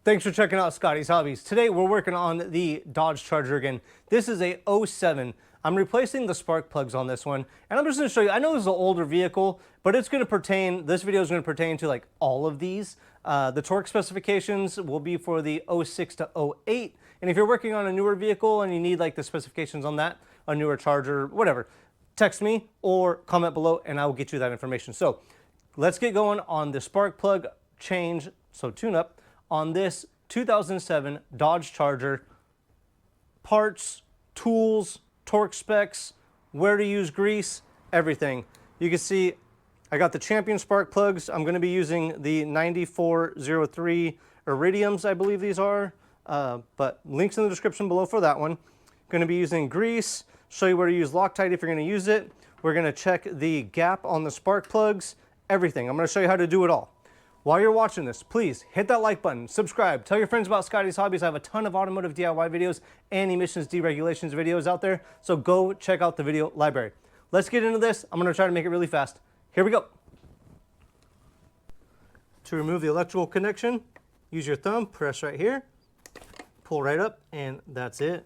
Thanks for checking out Scotty's Hobbies. Today we're working on the Dodge Charger again. This is a '07. I'm replacing the spark plugs on this one, and I'm just going to show you. I know this is an older vehicle, but it's going to pertain, this video is going to pertain to like all of these. The torque specifications will be for the '06 to '08, and if you're working on a newer vehicle and you need like the specifications on that, a newer Charger, whatever, text me or comment below and I will get you that information. So let's get going on the spark plug change, so tune up, on this 2007 Dodge Charger. Parts, tools, torque specs, where to use grease, everything. You can see I got the Champion spark plugs. I'm going to be using the 9403 Iridiums, I believe these are, but links in the description below for that one. Going to be using grease, show you where to use Loctite if you're going to use it. We're going to check the gap on the spark plugs, everything. I'm going to show you how to do it all. While you're watching this, please hit that like button, subscribe, tell your friends about Scotty's Hobbies. I have a ton of automotive DIY videos and emissions deregulations videos out there, so go check out the video library. Let's get into this. I'm going to try to make it really fast. Here we go. To remove the electrical connection, use your thumb, press right here, pull right up, and that's it.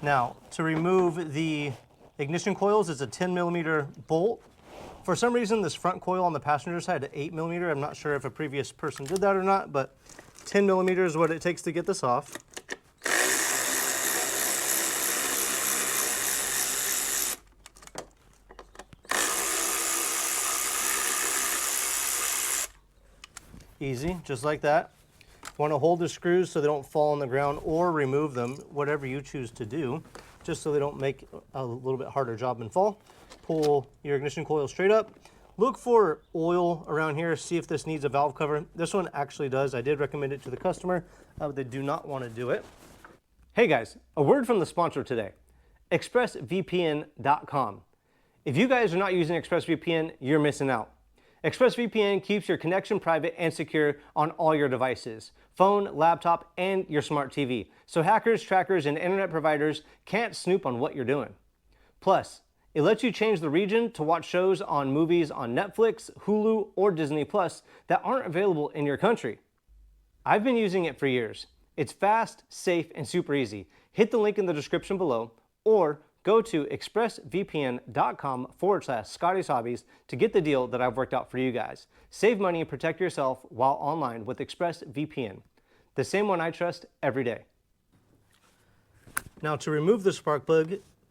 Now, to remove the ignition coils, it's a 10mm bolt. For some reason, this front coil on the passenger side had 8mm. I'm not sure if a previous person did that or not, but 10mm is what it takes to get this off. Easy, just like that. Want to hold the screws so they don't fall on the ground or remove them, whatever you choose to do, just so they don't make a little bit harder job and fall. Pull your ignition coil straight up. Look for oil around here, see if this needs a valve cover. This one actually does. I did recommend it to the customer, but they do not want to do it. Hey guys, a word from the sponsor today, expressvpn.com. If you guys are not using ExpressVPN, you're missing out. ExpressVPN keeps your connection private and secure on all your devices, phone, laptop, and your smart TV, so hackers, trackers, and internet providers can't snoop on what you're doing. Plus, it lets you change the region to watch shows on movies on Netflix, Hulu, or Disney Plus that aren't available in your country. I've been using it for years. It's fast, safe, and super easy. Hit the link in the description below or go to expressvpn.com/Scotty's Hobbies to get the deal that I've worked out for you guys. Save money and protect yourself while online with ExpressVPN, the same one I trust every day. Now to remove the spark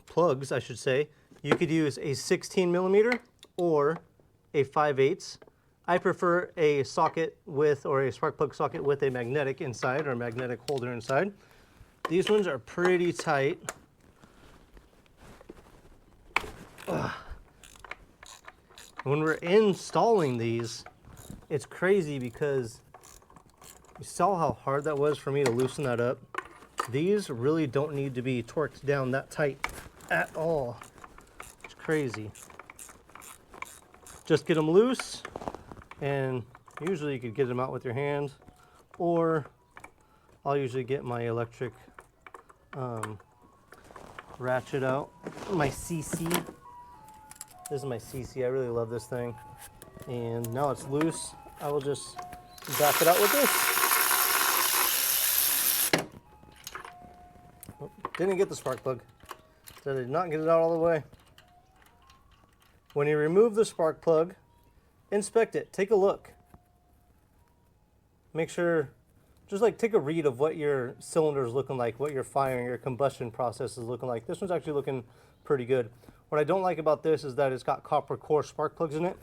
plugs, I should say, you could use a 16mm or a 5/8. I prefer a socket with, or a spark plug socket with a magnetic inside or a magnetic holder inside. These ones are pretty tight. Ugh. When we're installing these, it's crazy because you saw how hard that was for me to loosen that up. These really don't need to be torqued down that tight at all. It's crazy. Just get them loose, and usually you could get them out with your hand, or I'll usually get my electric ratchet out. My CC. This is my CC. I really love this thing. And now it's loose. I will just back it out with this. Oh, didn't get the spark plug. So I did not get it out all the way. When you remove the spark plug, inspect it. Take a look. Make sure, just like take a read of what your cylinder is looking like, what your firing, your combustion process is looking like. This one's actually looking pretty good. What I don't like about this is that it's got copper core spark plugs in it.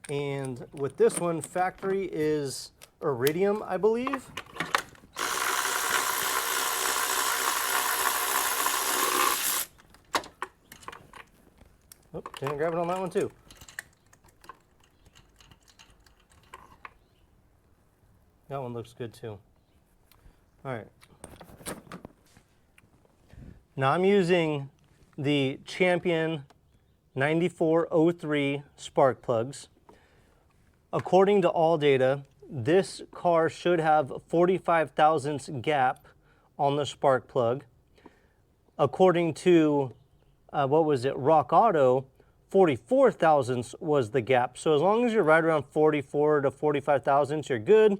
And with this one, factory is Iridium, I believe. Oh, didn't grab it on that one too. That one looks good too. All right. Now I'm using the Champion 9403 spark plugs. According to all data, this car should have 45 thousandths gap on the spark plug. According to what was it, Rock Auto, 44 thousandths was the gap. So as long as you're right around 44 to 45 thousandths, you're good.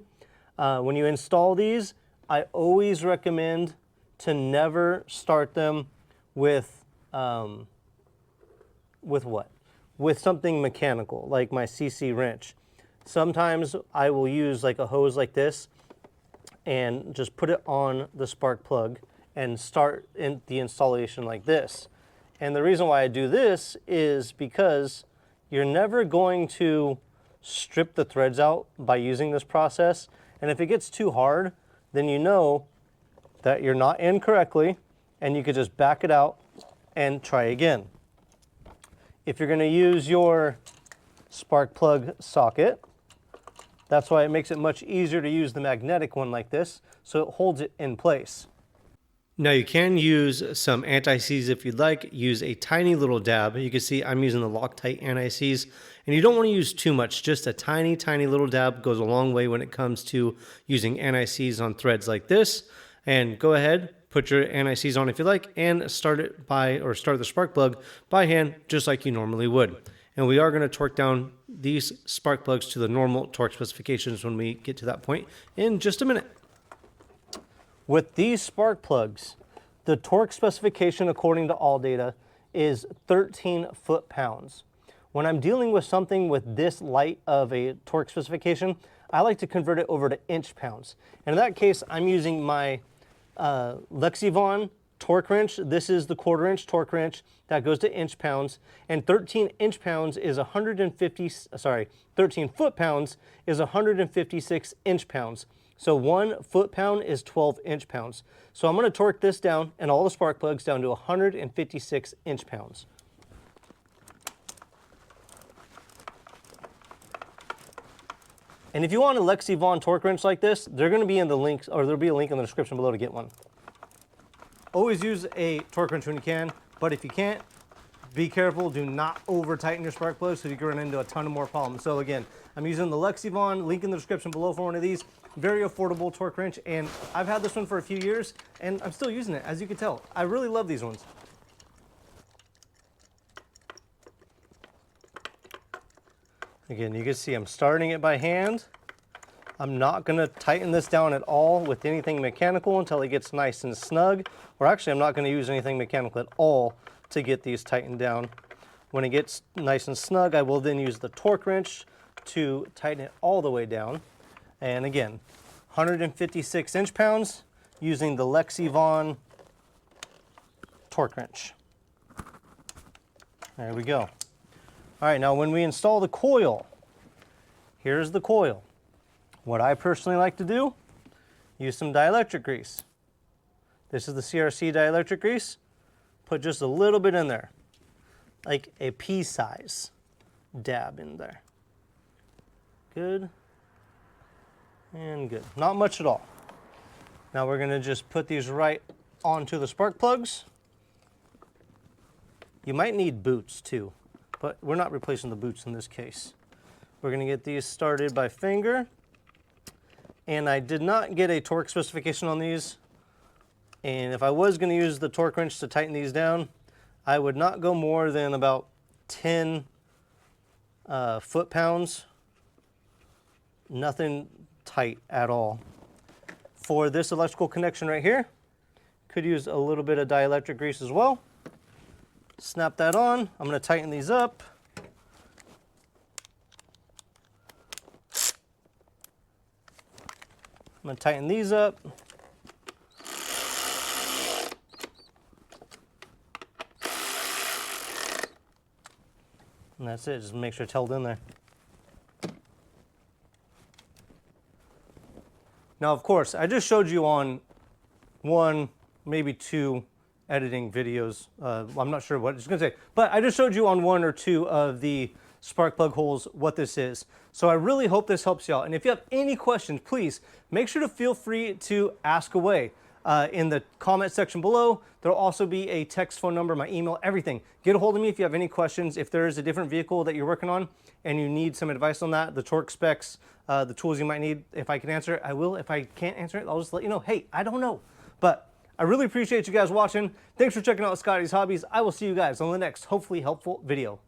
When you install these, I always recommend to never start them with what? With something mechanical, like my CC wrench. Sometimes I will use like a hose like this and just put it on the spark plug and start in the installation like this. And the reason why I do this is because you're never going to strip the threads out by using this process. And if it gets too hard, then you know that you're not in correctly, and you could just back it out and try again. If you're going to use your spark plug socket, that's why it makes it much easier to use the magnetic one like this, so it holds it in place. Now you can use some anti-seize if you'd like. Use a tiny little dab. You can see I'm using the Loctite anti-seize, and you don't want to use too much. Just a tiny, tiny little dab goes a long way when it comes to using anti-seize on threads like this. And go ahead, put your anti-seize on if you like, and start the spark plug by hand, just like you normally would. And we are going to torque down these spark plugs to the normal torque specifications when we get to that point in just a minute. With these spark plugs, the torque specification according to ALLDATA is 13 foot-pounds. When I'm dealing with something with this light of a torque specification, I like to convert it over to inch-pounds. And in that case, I'm using my Lexivon torque wrench. This is the 1/4 inch torque wrench that goes to inch-pounds, and 13 inch-pounds is 13 foot-pounds is 156 inch-pounds. So 1 foot-pound is 12 inch-pounds. So I'm going to torque this down and all the spark plugs down to 156 inch-pounds. And if you want a Lexivon torque wrench like this, they're going to be in the links, or there'll be a link in the description below to get one. Always use a torque wrench when you can, but if you can't, be careful. Do not over tighten your spark plugs so you can run into a ton of more problems. So again, I'm using the Lexivon, link in the description below for one of these. Very affordable torque wrench, and I've had this one for a few years and I'm still using it, as you can tell. I really love these ones. Again, you can see I'm starting it by hand. I'm not going to tighten this down at all with anything mechanical until it gets nice and snug. Or actually, I'm not going to use anything mechanical at all to get these tightened down. When it gets nice and snug, I will then use the torque wrench to tighten it all the way down. And again, 156 inch-pounds using the Lexivon torque wrench. There we go. All right, now when we install the coil, here's the coil. What I personally like to do, use some dielectric grease. This is the CRC dielectric grease. Put just a little bit in there, like a pea size dab in there. Good and good. Not much at all. Now we're going to just put these right onto the spark plugs. You might need boots too, but we're not replacing the boots in this case. We're going to get these started by finger. And I did not get a torque specification on these. And if I was going to use the torque wrench to tighten these down, I would not go more than about 10 foot-pounds. Nothing tight at all. For this electrical connection right here, could use a little bit of dielectric grease as well. Snap that on. I'm going to tighten these up. I'm going to tighten these up. And that's it, just make sure it's held in there. Now, of course, I just showed you on one, maybe two editing videos. I'm not sure what it's going to say, but I just showed you on one or two of the spark plug holes what this is. So I really hope this helps you out. And if you have any questions, please make sure to feel free to ask away. In the comment section below, there'll also be a text phone number, my email, everything. Get a hold of me if you have any questions. If there is a different vehicle that you're working on and you need some advice on that, the torque specs, the tools you might need, if I can answer it, I will. If I can't answer it, I'll just let you know, hey, I don't know. But I really appreciate you guys watching. Thanks for checking out Scotty's Hobbies. I will see you guys on the next, hopefully helpful video.